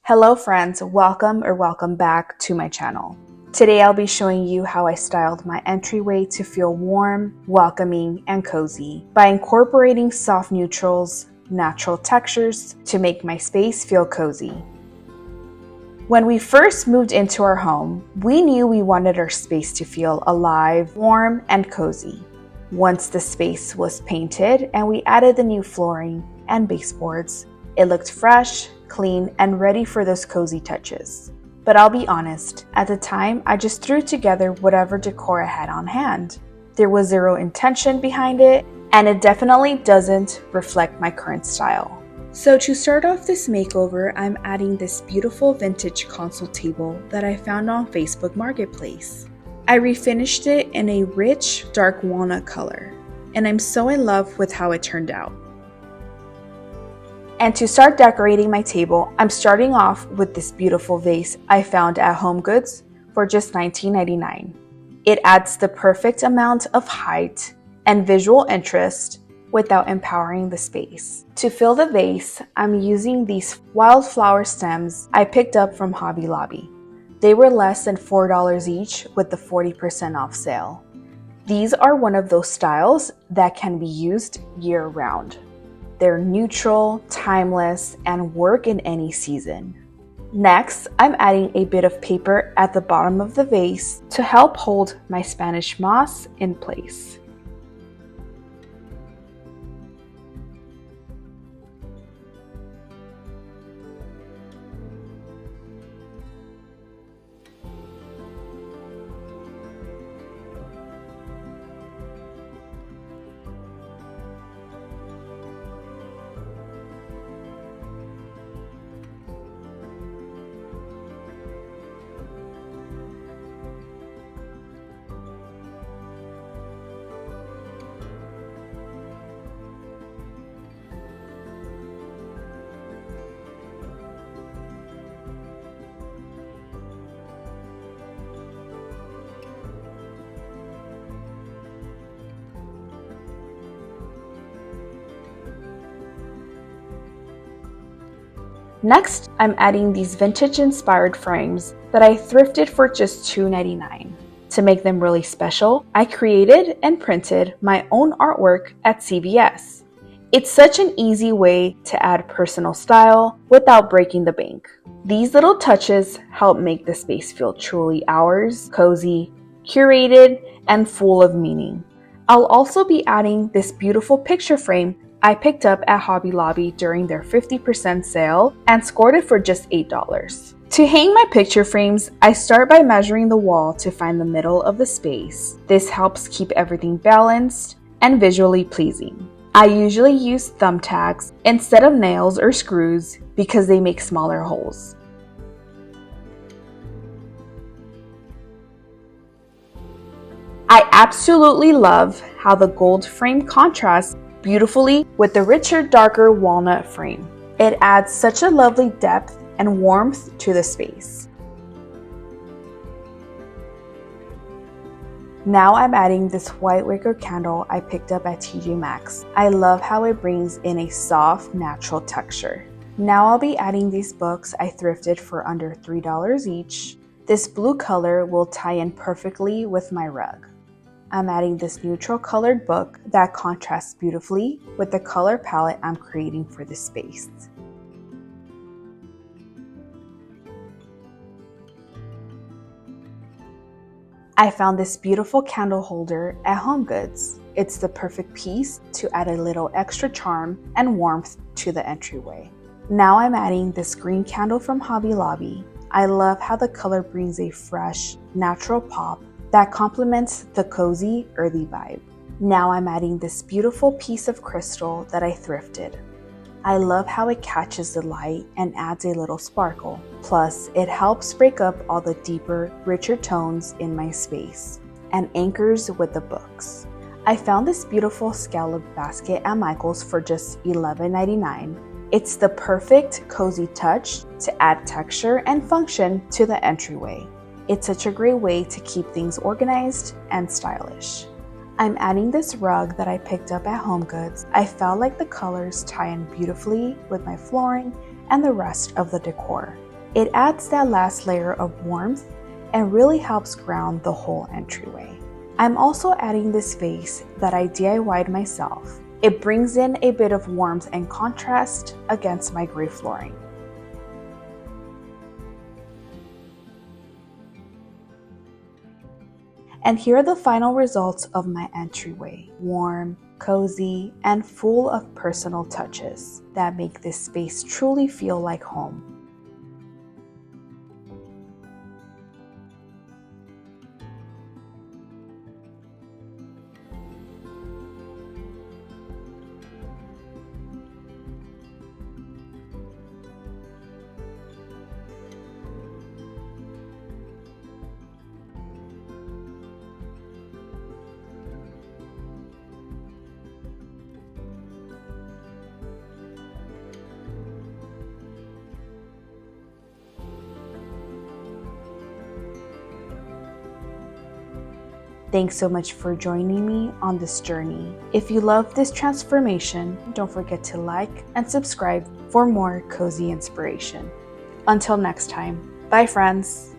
Hello friends, welcome back to my channel. Today I'll be showing you how I styled my entryway to feel warm, welcoming, and cozy by incorporating soft neutrals, natural textures to make my space feel cozy. When we first moved into our home, we knew we wanted our space to feel alive, warm, and cozy. Once the space was painted and we added the new flooring and baseboards, it looked fresh, clean, and ready for those cozy touches. But I'll be honest, at the time, I just threw together whatever decor I had on hand. There was zero intention behind it, and it definitely doesn't reflect my current style. So to start off this makeover, I'm adding this beautiful vintage console table that I found on Facebook Marketplace. I refinished it in a rich, dark walnut color, and I'm so in love with how it turned out. And to start decorating my table, I'm starting off with this beautiful vase I found at HomeGoods for just $19.99. It adds the perfect amount of height and visual interest without empowering the space. To fill the vase, I'm using these wildflower stems I picked up from Hobby Lobby. They were less than $4 each with the 40% off sale. These are one of those styles that can be used year-round. They're neutral, timeless, and work in any season. Next, I'm adding a bit of paper at the bottom of the vase to help hold my Spanish moss in place. Next, I'm adding these vintage-inspired frames that I thrifted for just $2.99. To make them really special, I created and printed my own artwork at CVS. It's such an easy way to add personal style without breaking the bank. These little touches help make the space feel truly ours, cozy, curated, and full of meaning. I'll also be adding this beautiful picture frame I picked up at Hobby Lobby during their 50% sale and scored it for just $8. To hang my picture frames, I start by measuring the wall to find the middle of the space. This helps keep everything balanced and visually pleasing. I usually use thumbtacks instead of nails or screws because they make smaller holes. I absolutely love how the gold frame contrasts beautifully with the richer, darker walnut frame. It adds such a lovely depth and warmth to the space. Now I'm adding this white wicker candle I picked up at TJ Maxx. I love how it brings in a soft, natural texture. Now I'll be adding these books I thrifted for under $3 each. This blue color will tie in perfectly with my rug. I'm adding this neutral colored book that contrasts beautifully with the color palette I'm creating for this space. I found this beautiful candle holder at HomeGoods. It's the perfect piece to add a little extra charm and warmth to the entryway. Now I'm adding this green candle from Hobby Lobby. I love how the color brings a fresh, natural pop that complements the cozy, earthy vibe. Now I'm adding this beautiful piece of crystal that I thrifted. I love how it catches the light and adds a little sparkle. Plus, it helps break up all the deeper, richer tones in my space and anchors with the books. I found this beautiful scallop basket at Michael's for just $11.99. It's the perfect cozy touch to add texture and function to the entryway. It's such a great way to keep things organized and stylish. I'm adding this rug that I picked up at HomeGoods. I felt like the colors tie in beautifully with my flooring and the rest of the decor. It adds that last layer of warmth and really helps ground the whole entryway. I'm also adding this vase that I DIY'd myself. It brings in a bit of warmth and contrast against my gray flooring. And here are the final results of my entryway. Warm, cozy, and full of personal touches that make this space truly feel like home. Thanks so much for joining me on this journey. If you love this transformation, don't forget to like and subscribe for more cozy inspiration. Until next time, bye friends!